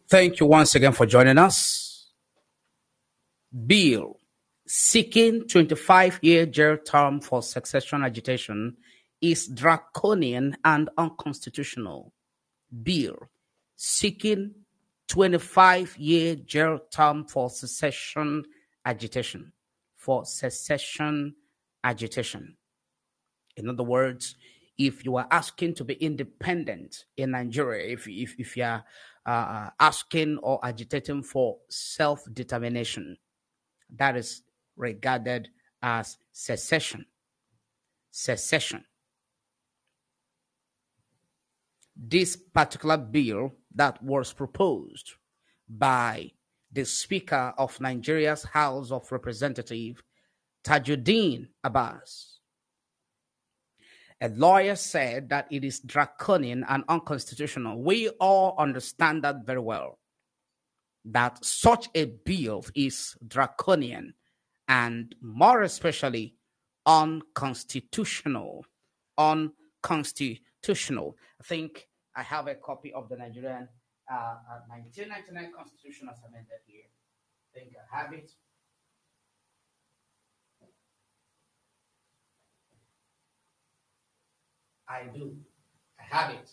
Thank you once again for joining us. Bill seeking 25-year jail term for secession agitation is draconian and unconstitutional. Bill seeking 25-year jail term for secession agitation. In other words, if you are asking to be independent in Nigeria, if you are asking or agitating for self-determination, that is regarded as secession. This particular bill that was proposed by the Speaker of Nigeria's House of Representatives, Tajuddin Abbas, a lawyer said that it is draconian and unconstitutional. We all understand that very well, that such a bill is draconian and more especially unconstitutional. I think I have a copy of the Nigerian 1999 Constitution as amended here. I think I have it. I do. I have it.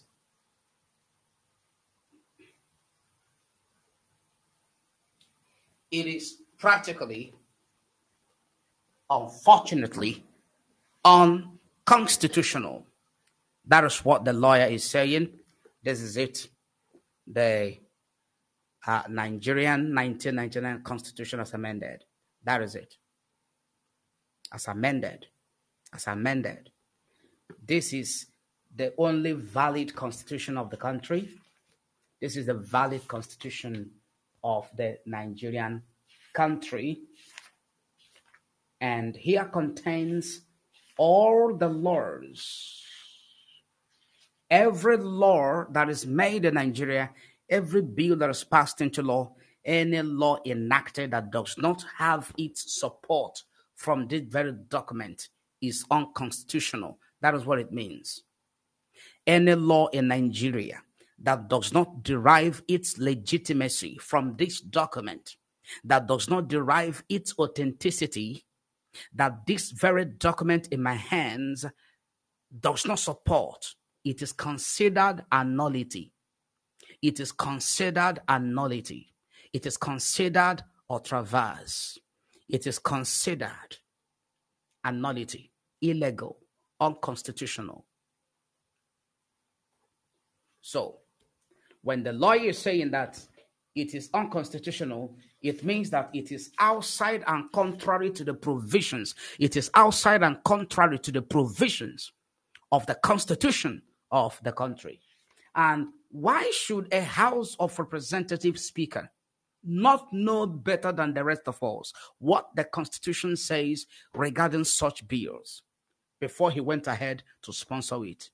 It is practically, unfortunately, unconstitutional. That is what the lawyer is saying. This is it. The Nigerian 1999 Constitution as amended. That is it. As amended. This is the only valid constitution of the country. This is the valid constitution of the Nigerian country. And here contains all the laws. Every law that is made in Nigeria, every bill that is passed into law, any law enacted that does not have its support from this very document is unconstitutional. That is what it means. Any law in Nigeria that does not derive its legitimacy from this document, that does not derive its authenticity, that this very document in my hands does not support, it is considered a nullity. It is considered a nullity. It is considered ultra-vires. It is considered a nullity, illegal, unconstitutional. So, when the lawyer is saying that it is unconstitutional, it means that it is outside and contrary to the provisions. It is outside and contrary to the provisions of the Constitution of the country. And why should a House of Representative Speaker not know better than the rest of us what the Constitution says regarding such bills before he went ahead to sponsor it?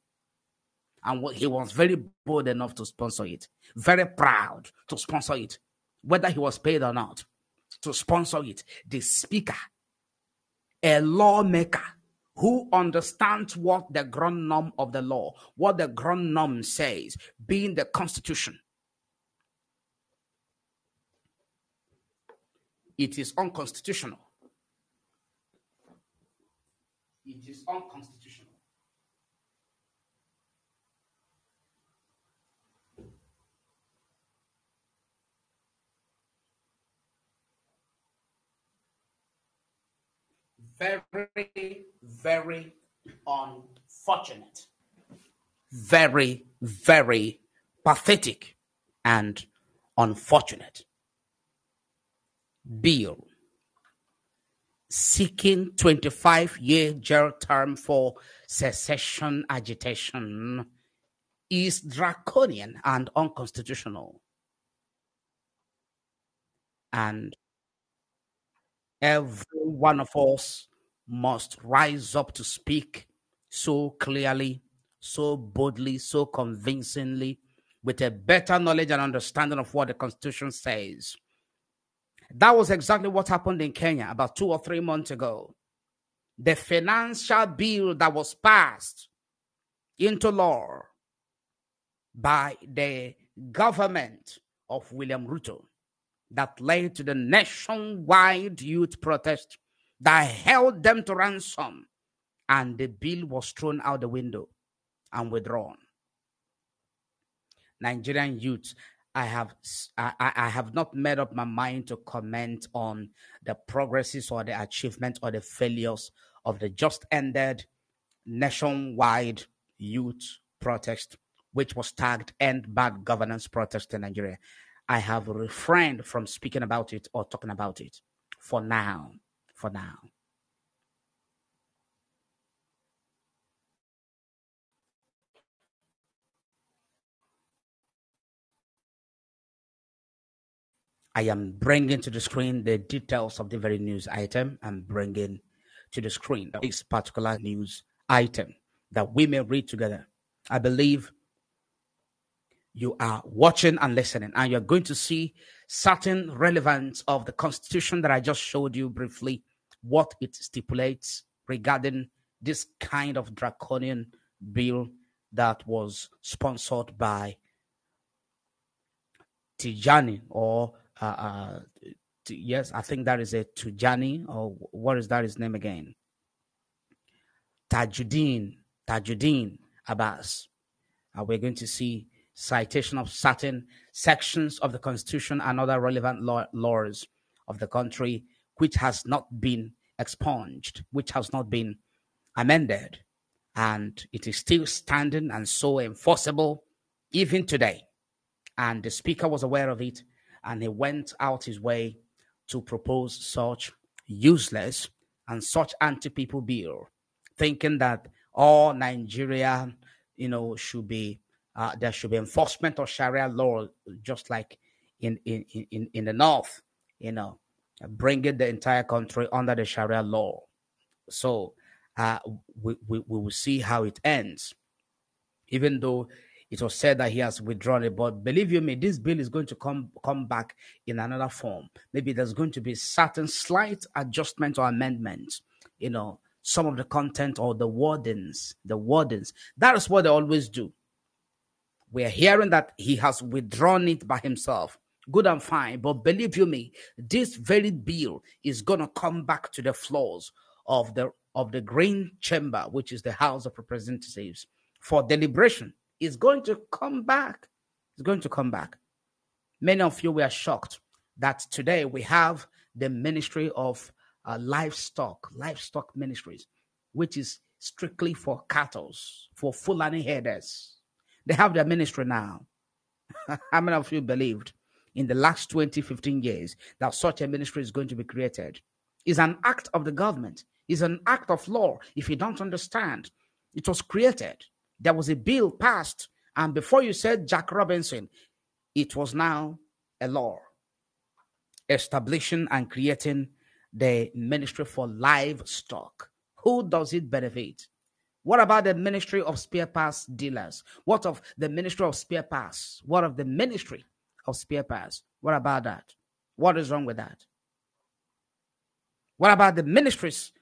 And he was very bold enough to sponsor it, very proud to sponsor it, whether he was paid or not, to sponsor it. The Speaker, a lawmaker who understands what the ground norm of the law, what the ground norm says, being the Constitution. It is unconstitutional. It is unconstitutional. Very, very unfortunate. Very, very pathetic and unfortunate bill seeking 25-year jail term for secession agitation is draconian and unconstitutional. And every one of us must rise up to speak so clearly, so boldly, so convincingly, with a better knowledge and understanding of what the Constitution says. That was exactly what happened in Kenya about 2 or 3 months ago. The financial bill that was passed into law by the government of William Ruto that led to the nationwide youth protest that held them to ransom, and the bill was thrown out the window and withdrawn. Nigerian youth, I have not made up my mind to comment on the progresses or the achievements or the failures of the just ended nationwide youth protest, which was tagged End Bad Governance Protest in Nigeria. I have refrained from speaking about it or talking about it for now. For now. I am bringing to the screen the details of the very news item I'm bringing to the screen. This particular news item that we may read together. I believe you are watching and listening, and you're going to see certain relevance of the Constitution that I just showed you briefly, what it stipulates regarding this kind of draconian bill that was sponsored by Tijani, or yes, I think that is a Tijani, or what is that his name again? Tajuddin Abbas. We're going to see citation of certain sections of the Constitution and other relevant laws of the country, which has not been expunged, which has not been amended, and it is still standing and so enforceable even today. And the speaker was aware of it, and he went out his way to propose such useless and such anti-people bill, thinking that all Nigeria, should be there should be enforcement of Sharia law, just like in the north, bringing the entire country under the Sharia law. So we will see how it ends, even though it was said that he has withdrawn it. But believe you me, this bill is going to come back in another form. Maybe there's going to be certain slight adjustments or amendments, some of the content or the wordings. That is what they always do. We're hearing that he has withdrawn it by himself. Good and fine. But believe you me, this very bill is going to come back to the floors of the Green Chamber, which is the House of Representatives, for deliberation. It's going to come back. It's going to come back. Many of you were shocked that today we have the Ministry of Livestock Ministries, which is strictly for cattle, for Fulani herders. They have their ministry now. How many of you believed in the last 15 years that such a ministry is going to be created? It's an act of the government. It's an act of law. If you don't understand, it was created. There was a bill passed, and before you said Jack Robinson, it was now a law establishing and creating the Ministry for Livestock. Who does it benefit? What about the Ministry of Spare Parts Dealers? What of the Ministry of Spare Parts? What of the Ministry of Spare Parts? What about that? What is wrong with that? What about the ministries?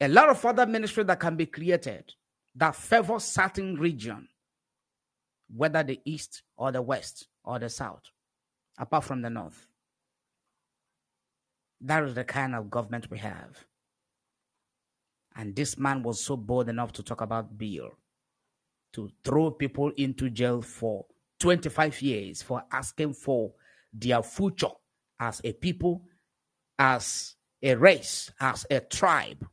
A lot of other ministries that can be created that favor certain region, whether the east or the west or the south, apart from the north. That is the kind of government we have. And this man was so bold enough to talk about bill, to throw people into jail for 25 years for asking for their future as a people, as a race, as a tribe,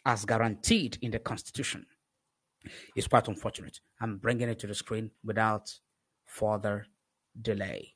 as guaranteed in the Constitution. It's quite unfortunate. I'm bringing it to the screen without further delay.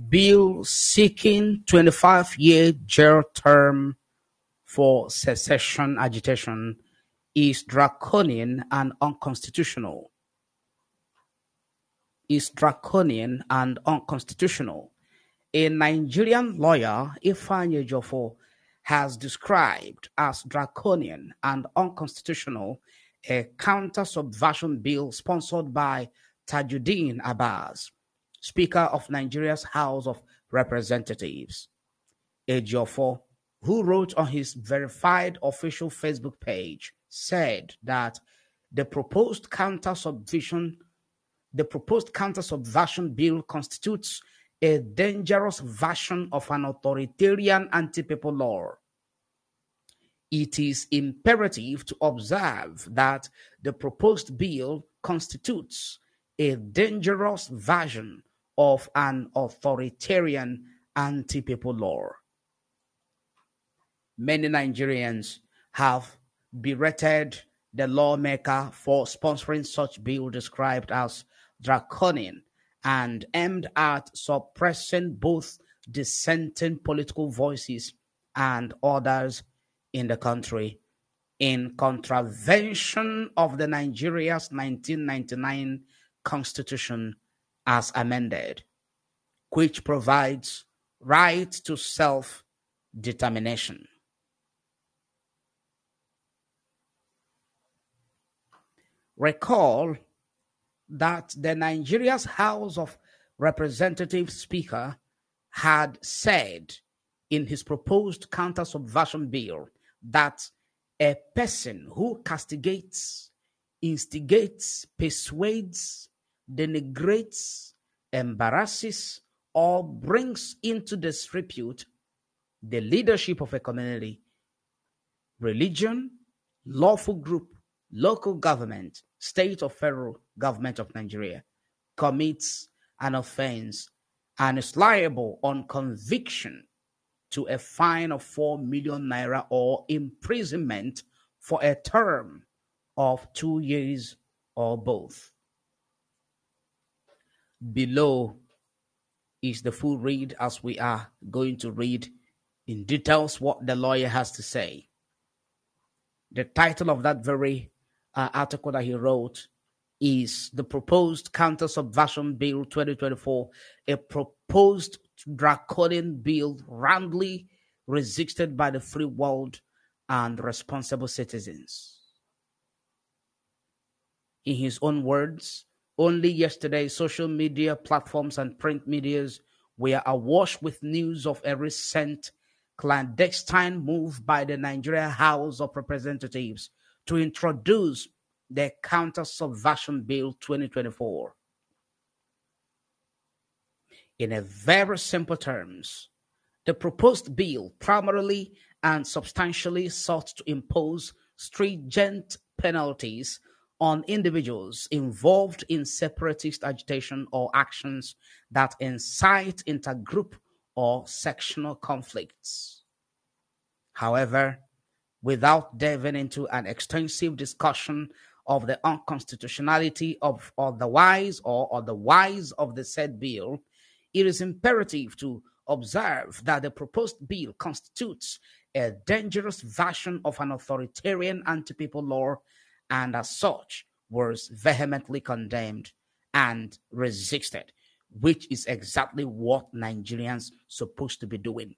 Bill seeking 25-year jail term for secession agitation is draconian and unconstitutional. A Nigerian lawyer, Ifeanyi Ejiofor, has described as draconian and unconstitutional a counter-subversion bill sponsored by Tajuddin Abbas, Speaker of Nigeria's House of Representatives. Ejiofor, who wrote on his verified official Facebook page, said that the proposed counter-subversion bill constitutes a dangerous version of an authoritarian anti-people law. It is imperative to observe that the proposed bill constitutes a dangerous version of an authoritarian anti-people law. Many Nigerians have berated the lawmaker for sponsoring such bill described as draconian and aimed at suppressing both dissenting political voices and others in the country, in contravention of the Nigeria's 1999 Constitution as amended, which provides right to self-determination. Recall that the Nigeria's House of Representatives Speaker had said in his proposed counter-subversion bill that a person who castigates, instigates, persuades, denigrates, embarrasses, or brings into disrepute the leadership of a community, religion, lawful group, local government, state or federal government of Nigeria commits an offense and is liable on conviction to a fine of 4 million naira or imprisonment for a term of 2 years or both. Below is the full read, as we are going to read in details what the lawyer has to say. The title of that very article that he wrote is The Proposed Counter-Subversion Bill 2024, a proposed draconian bill roundly resisted by the free world and responsible citizens. In his own words, only yesterday, social media platforms and print medias were awash with news of a recent clandestine move by the Nigeria House of Representatives to introduce the Counter-Subversion Bill 2024. In a very simple terms, the proposed bill primarily and substantially sought to impose stringent penalties on individuals involved in separatist agitation or actions that incite intergroup or sectional conflicts. However, without delving into an extensive discussion of the unconstitutionality of otherwise of the said bill, it is imperative to observe that the proposed bill constitutes a dangerous version of an authoritarian anti-people law and as such was vehemently condemned and resisted, which is exactly what Nigerians supposed to be doing.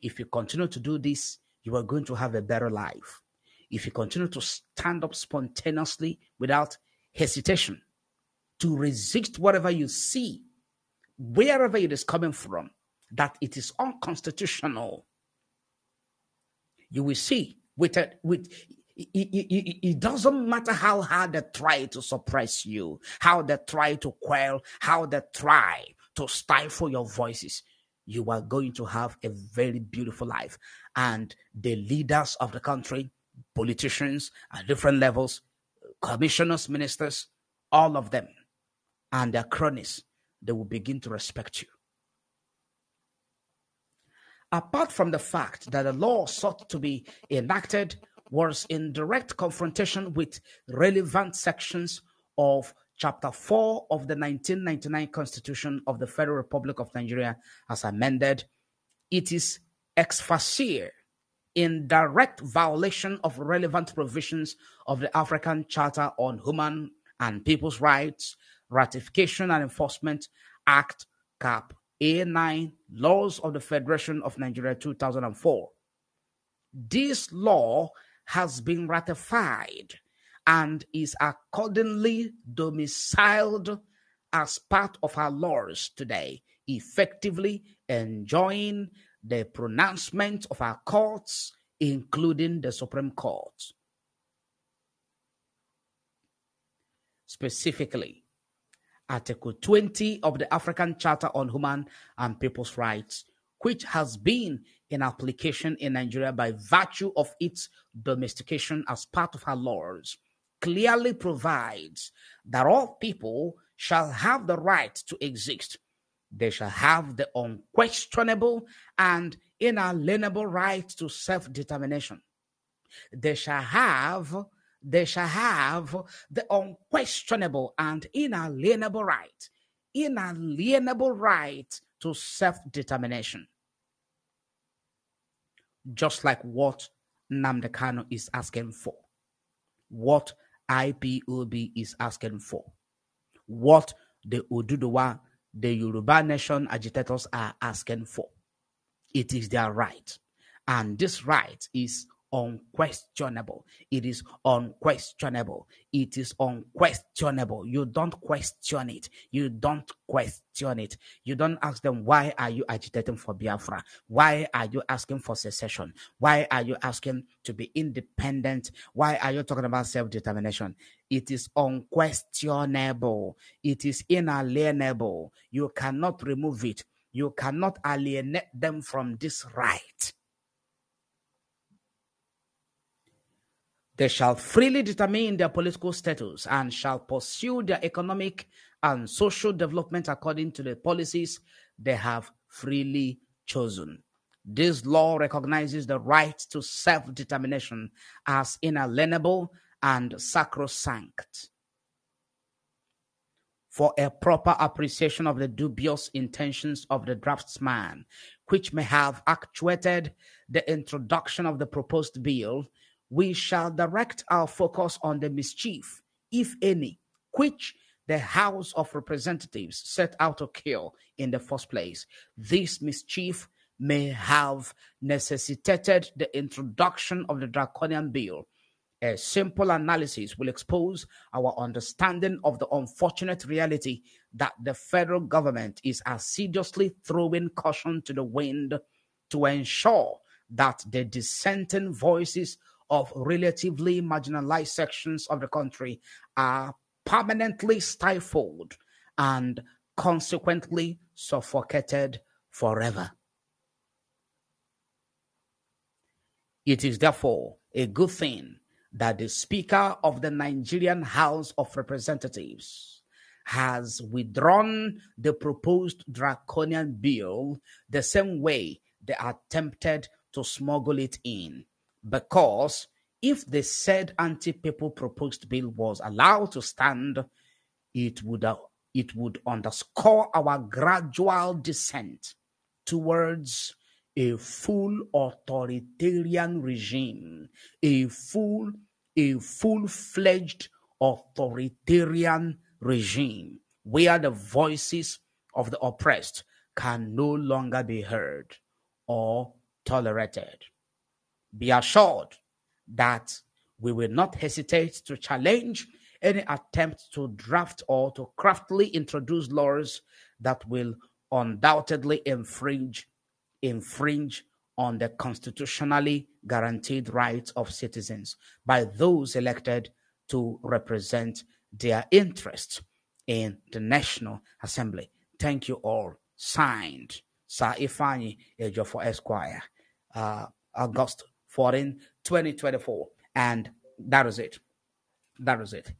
If you continue to do this, you are going to have a better life. If you continue to stand up spontaneously without hesitation to resist whatever you see, wherever it is coming from, that it is unconstitutional, you will see it doesn't matter how hard they try to suppress you, how they try to quell, how they try to stifle your voices, you are going to have a very beautiful life. And the leaders of the country, politicians at different levels, commissioners, ministers, all of them, and their cronies, they will begin to respect you. Apart from the fact that the law sought to be enacted was in direct confrontation with relevant sections of Chapter 4 of the 1999 Constitution of the Federal Republic of Nigeria as amended, it is ex facie in direct violation of relevant provisions of the African Charter on Human and People's Rights, Ratification and Enforcement Act, Cap A9, Laws of the Federation of Nigeria 2004. This law has been ratified and is accordingly domiciled as part of our laws today, effectively enjoying the pronouncement of our courts, including the Supreme Court. Specifically, Article 20 of the African Charter on Human and People's Rights, which has been in application in Nigeria by virtue of its domestication as part of our laws, clearly provides that all people shall have the right to exist. They shall have the unquestionable and inalienable right to self-determination. They shall have the unquestionable and inalienable right to self-determination. Just like what Nnamdi Kanu is asking for, what IPOB is asking for, what the Oduduwa, the Yoruba Nation agitators are asking for. It is their right. And this right is unquestionable. It is unquestionable. It is unquestionable. You don't question it. You don't question it. You don't ask them, why are you agitating for Biafra? Why are you asking for secession? Why are you asking to be independent? Why are you talking about self-determination? It is unquestionable. It is inalienable. You cannot remove it. You cannot alienate them from this right. They shall freely determine their political status and shall pursue their economic and social development according to the policies they have freely chosen. This law recognizes the right to self-determination as inalienable and sacrosanct. For a proper appreciation of the dubious intentions of the draftsman, which may have actuated the introduction of the proposed bill, we shall direct our focus on the mischief, if any, which the House of Representatives set out to cure in the first place. This mischief may have necessitated the introduction of the Draconian Bill. A simple analysis will expose our understanding of the unfortunate reality that the federal government is assiduously throwing caution to the wind to ensure that the dissenting voices of relatively marginalized sections of the country are permanently stifled and consequently suffocated forever. It is therefore a good thing that the Speaker of the Nigerian House of Representatives has withdrawn the proposed draconian bill the same way they attempted to smuggle it in. Because if the said anti-people proposed bill was allowed to stand, it would underscore our gradual descent towards a full authoritarian regime, a full-fledged authoritarian regime where the voices of the oppressed can no longer be heard or tolerated. Be assured that we will not hesitate to challenge any attempt to draft or to craftily introduce laws that will undoubtedly infringe on the constitutionally guaranteed rights of citizens by those elected to represent their interests in the National Assembly. Thank you all. Signed, Sir Ifeanyi Ejiofor Esquire, August 14, 2024. And that is it. That is it.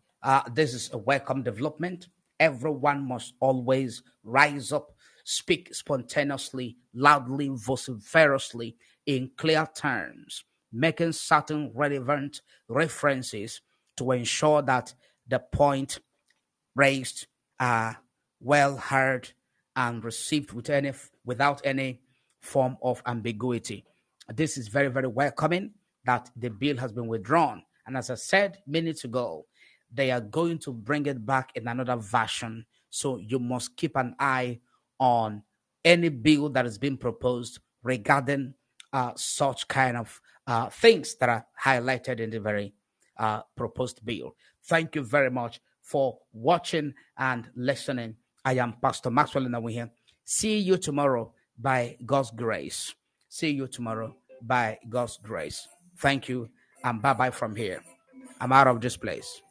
This is a welcome development. Everyone must always rise up, speak spontaneously, loudly, vociferously, in clear terms, making certain relevant references to ensure that the point raised are well heard and received without any form of ambiguity. This is very, very welcoming that the bill has been withdrawn. And as I said minutes ago, they are going to bring it back in another version. So you must keep an eye on any bill that is being proposed regarding such kind of things that are highlighted in the very proposed bill. Thank you very much for watching and listening. I am Pastor Maxwell Nawihe. See you tomorrow by God's grace. See you tomorrow by God's grace. Thank you and bye-bye from here. I'm out of this place.